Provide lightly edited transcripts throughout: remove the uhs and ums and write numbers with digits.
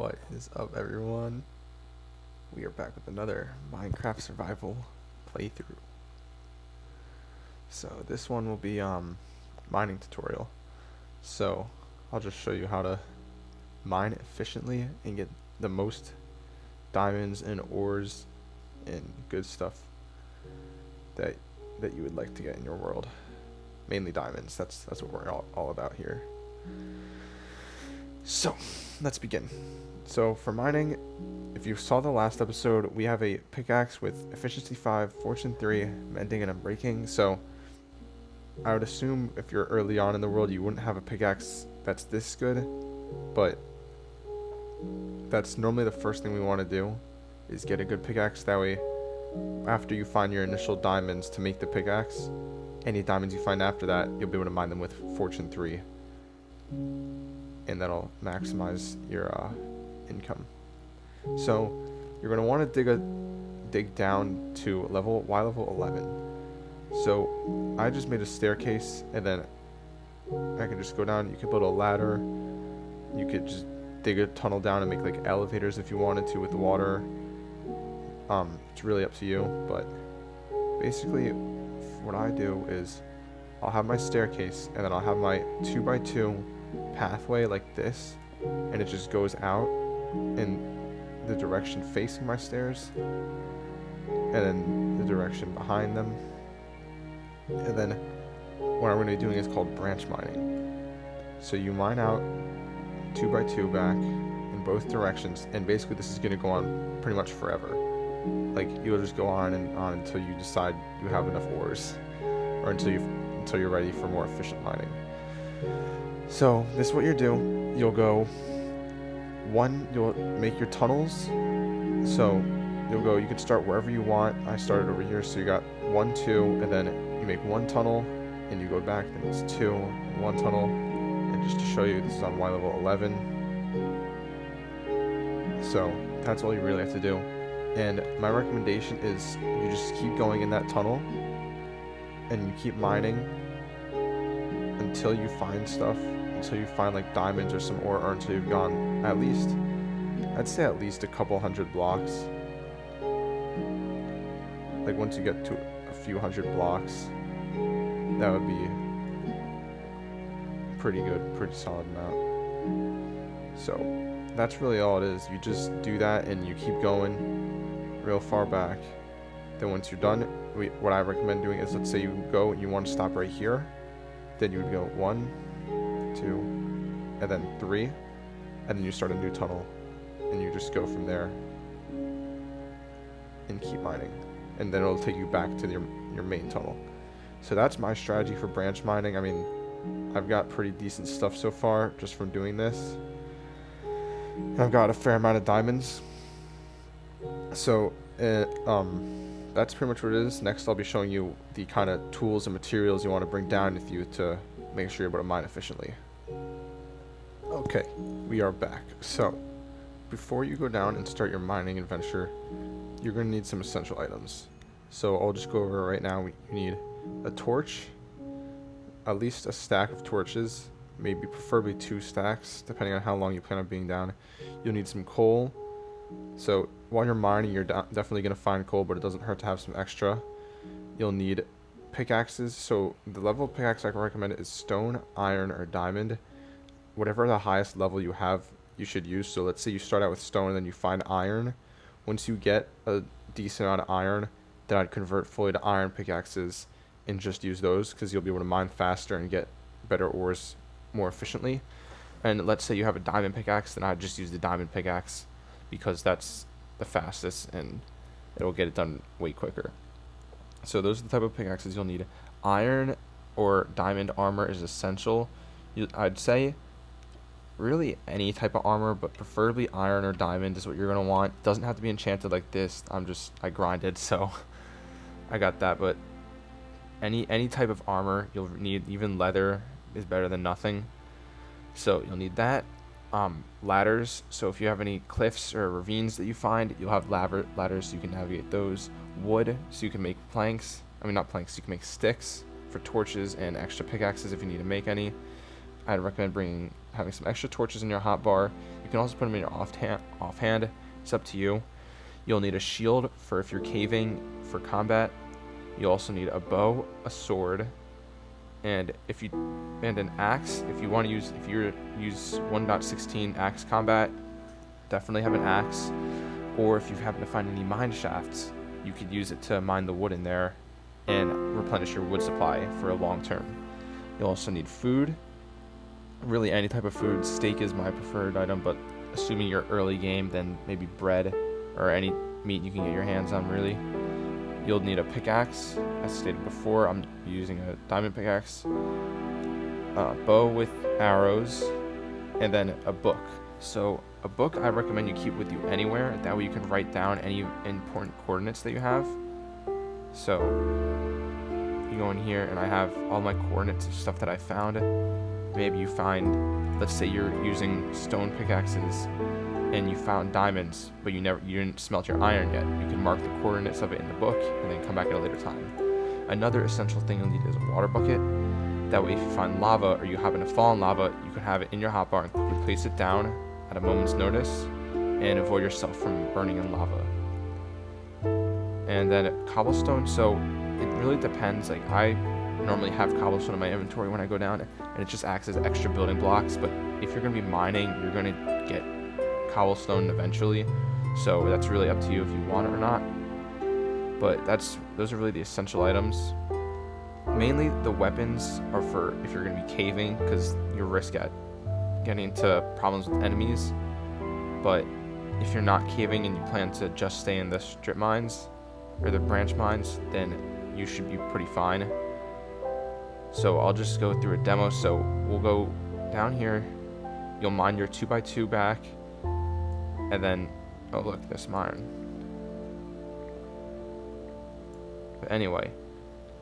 What is up, everyone? We are back with another Minecraft survival playthrough. So this one will be mining tutorial. So I'll just show you how to mine efficiently and get the most diamonds and ores and good stuff that you would like to get in your world. Mainly diamonds. That's what we're all about here. So let's begin. So for mining, if you saw the last episode, we have a pickaxe with efficiency 5, fortune 3, mending, and unbreaking. So I would assume if you're early on in the world, you wouldn't have a pickaxe that's this good, but that's normally the first thing we want to do, is get a good pickaxe. That way, after you find your initial diamonds to make the pickaxe, any diamonds you find after that, you'll be able to mine them with fortune 3, and that'll maximize your income. So you're going to want to dig down to level 11. So I just made a staircase, and then I can just go down. You could build a ladder. You could just dig a tunnel down and make like elevators if you wanted to with the water. It's really up to you, but basically what I do is I'll have my staircase, and then I'll have my 2x2 pathway like this, and it just goes out in the direction facing my stairs, and then the direction behind them. And then what I'm going to be doing is called branch mining. So you mine out 2x2 back in both directions, and basically this is going to go on pretty much forever. Like, you'll just go on and on until you decide you have enough ores, or until you're ready for more efficient mining. So this is what you do. You'll make your tunnels. So you can start wherever you want. I started over here, so you got 1, 2, and then you make one tunnel, and you go back, then it's 2, 1 tunnel. And just to show you, this is on Y level 11. So that's all you really have to do. And my recommendation is you just keep going in that tunnel, and you keep mining until you find stuff, until you find like diamonds or some ore, or until you've gone at least a couple hundred blocks. Like once you get to a few hundred blocks, that would be pretty good, pretty solid amount. So that's really all it is. You just do that and you keep going real far back. Then once you're done, what I recommend doing is, let's say you go and you want to stop right here, then you would go 1, 2, and then 3, and then you start a new tunnel, and you just go from there and keep mining, and then it'll take you back to your main tunnel. So that's my strategy for branch mining. I mean, I've got pretty decent stuff so far just from doing this. I've got a fair amount of diamonds. So that's pretty much what it is. Next, I'll be showing you the kind of tools and materials you want to bring down with you to make sure you're able to mine efficiently. Okay, we are back. So before you go down and start your mining adventure, you're going to need some essential items. So I'll just go over right now. You need a torch, at least a stack of torches, maybe preferably 2 stacks, depending on how long you plan on being down. You'll need some coal. So while you're mining, you're definitely going to find coal, but it doesn't hurt to have some extra. You'll need pickaxes. So the level of pickaxe I can recommend is stone, iron, or diamond. Whatever the highest level you have, you should use. So let's say you start out with stone and then you find iron. Once you get a decent amount of iron, then I'd convert fully to iron pickaxes and just use those, because you'll be able to mine faster and get better ores more efficiently. And let's say you have a diamond pickaxe, then I'd just use the diamond pickaxe, because that's the fastest and it'll get it done way quicker. So those are the type of pickaxes you'll need. Iron or diamond armor is essential. I'd say really any type of armor, but preferably iron or diamond is what you're going to want. It doesn't have to be enchanted like this. I grinded, so I got that. But any type of armor you'll need. Even leather is better than nothing. So you'll need that. Ladders, so if you have any cliffs or ravines that you find, you'll have ladders so you can navigate those. Wood, so you can make planks. I mean, not planks, you can make sticks for torches and extra pickaxes if you need to make any. I'd recommend having some extra torches in your hotbar. You can also put them in your offhand. It's up to you. You'll need a shield for if you're caving for combat. You also need a bow, a sword, and an axe. If you use 1.16 axe combat, definitely have an axe. Or if you happen to find any mine shafts, you could use it to mine the wood in there and replenish your wood supply for a long term. You'll also need food. Really any type of food. Steak is my preferred item, but assuming you're early game, then maybe bread or any meat you can get your hands on, really. You'll need a pickaxe. As stated before, I'm using a diamond pickaxe. A bow with arrows, and then a book. So a book I recommend you keep with you anywhere. That way you can write down any important coordinates that you have. So you go in here and I have all my coordinates of stuff that I found. Maybe you find, let's say you're using stone pickaxes and you found diamonds, but you didn't smelt your iron yet. You can mark the coordinates of it in the book and then come back at a later time. Another essential thing you'll need is a water bucket. That way if you find lava or you happen to fall in lava, you can have it in your hotbar and quickly place it down at a moment's notice and avoid yourself from burning in lava. And then cobblestone, so it really depends. Like I normally have cobblestone in my inventory when I go down, and it just acts as extra building blocks. But if you're going to be mining, you're going to get cobblestone eventually, so that's really up to you if you want it or not. But those are really the essential items. Mainly the weapons are for if you're going to be caving, because you risk at getting into problems with enemies. But if you're not caving and you plan to just stay in the strip mines or the branch mines, then you should be pretty fine. So I'll just go through a demo. So we'll go down here. You'll mine your 2x2 back, and then, oh look, there's some iron. But anyway,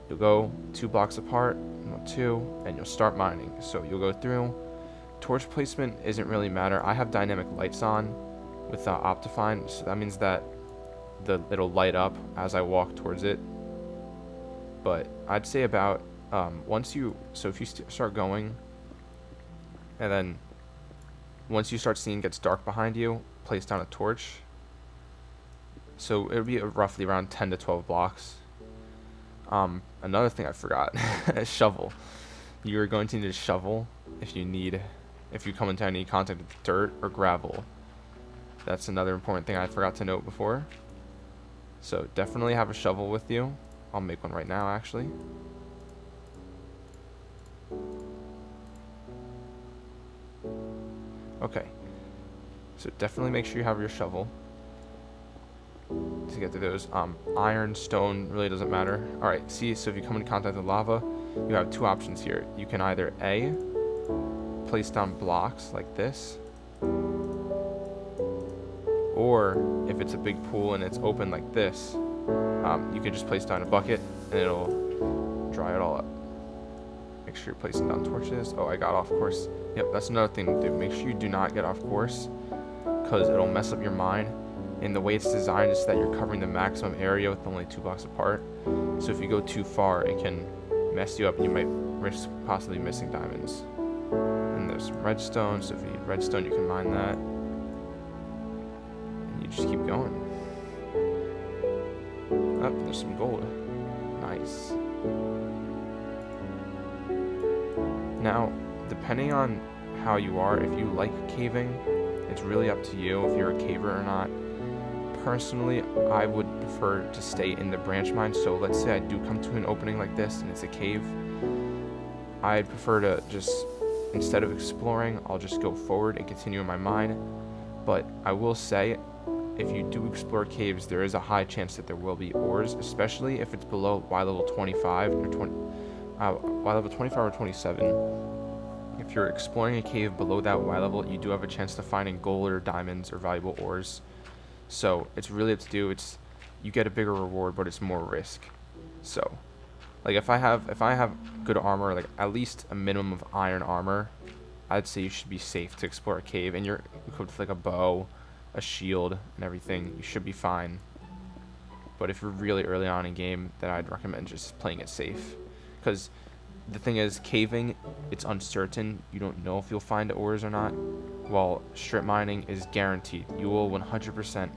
you'll go 2 blocks apart, 2, and you'll start mining. So you'll go through. Torch placement isn't really matter. I have dynamic lights on with Optifine, so that means that it'll light up as I walk towards it. But I'd say about if you start going, and then once you start seeing it gets dark behind you, place down a torch. So it'll be roughly around 10 to 12 blocks. Another thing I forgot, a shovel. You're going to need a shovel if you come into any contact with dirt or gravel. That's another important thing I forgot to note before. So definitely have a shovel with you. I'll make one right now, actually. Okay. So definitely make sure you have your shovel to get to those. Iron, stone, really doesn't matter. Alright, see, so if you come in contact with lava, you have 2 options here. You can either A, place down blocks like this, or if it's a big pool and it's open like this, you can just place down a bucket and it'll dry it all up. Make sure you're placing down torches. Oh, I got off course. Yep, that's another thing to do. Make sure you do not get off course, because it'll mess up your mine. And the way it's designed is that you're covering the maximum area with only 2 blocks apart. So if you go too far, it can mess you up and you might risk possibly missing diamonds. And there's redstone, so if you need redstone, you can mine that. And you just keep going. Oh, there's some gold. Nice. Now, depending on how you are, if you like caving, it's really up to you if you're a caver or not. Personally, I would prefer to stay in the branch mine. So let's say I do come to an opening like this and it's a cave. I'd prefer to just, instead of exploring, I'll just go forward and continue in my mine. But I will say, if you do explore caves, there is a high chance that there will be ores, especially if it's below Y level 25 or Y level 25 or 27. If you're exploring a cave below that Y level, you do have a chance to finding gold or diamonds or valuable ores. So it's really up to you. You get a bigger reward, but it's more risk. So, like if I have good armor, like at least a minimum of iron armor, I'd say you should be safe to explore a cave. And you're equipped with like a bow, a shield, and everything. You should be fine. But if you're really early on in game, then I'd recommend just playing it safe, because the thing is, caving, it's uncertain. You don't know if you'll find ores or not, while strip mining is guaranteed. You will 100%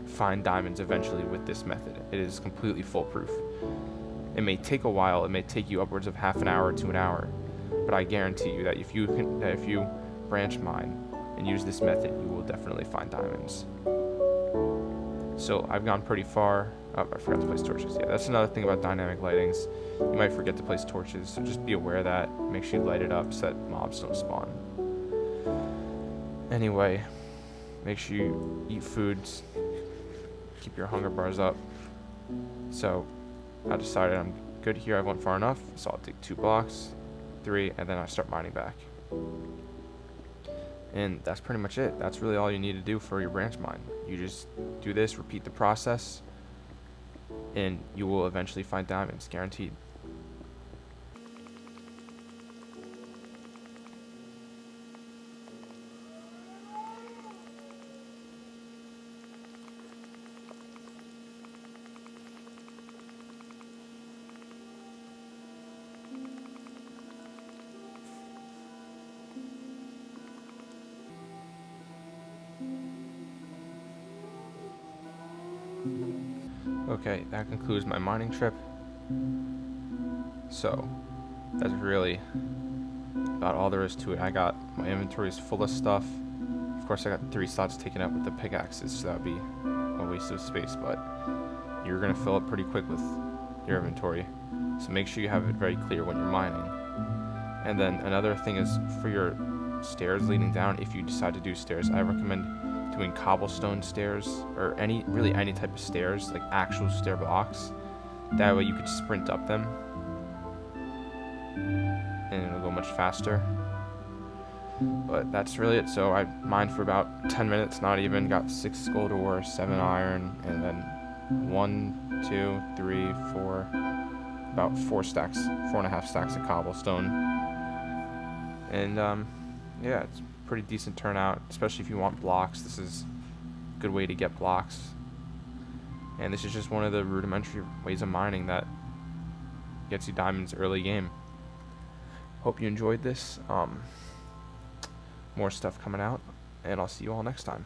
find diamonds eventually with this method. It is completely foolproof. It may take a while, it may take you upwards of half an hour to an hour, but I guarantee you that if you branch mine and use this method, you will definitely find diamonds. So I've gone pretty far. Oh, I forgot to place torches. Yeah, that's another thing about dynamic lightings. You might forget to place torches, so just be aware of that. Make sure you light it up so that mobs don't spawn. Anyway, make sure you eat foods. Keep your hunger bars up. So I decided I'm good here. I went far enough, so I'll dig 2 blocks, 3, and then I start mining back. And that's pretty much it. That's really all you need to do for your branch mine. You just do this, repeat the process, and you will eventually find diamonds, guaranteed. Okay, that concludes my mining trip. So, that's really about all there is to it. My inventory is full of stuff. Of course, I got 3 slots taken up with the pickaxes, so that would be a waste of space, but you're going to fill it pretty quick with your inventory. So make sure you have it very clear when you're mining. And then another thing is, for your stairs leading down, if you decide to do stairs, I recommend doing cobblestone stairs, or any type of stairs, like actual stair blocks. That way you could sprint up them and it'll go much faster. But that's really it. So I mined for about 10 minutes, not even. Got 6 gold ore, 7 iron, and then 1, 2, 3, 4, about 4.5 stacks of cobblestone. And yeah, it's pretty decent turnout, especially if you want blocks. This is a good way to get blocks, and this is just one of the rudimentary ways of mining that gets you diamonds early game. Hope you enjoyed this. More stuff coming out, and I'll see you all next time.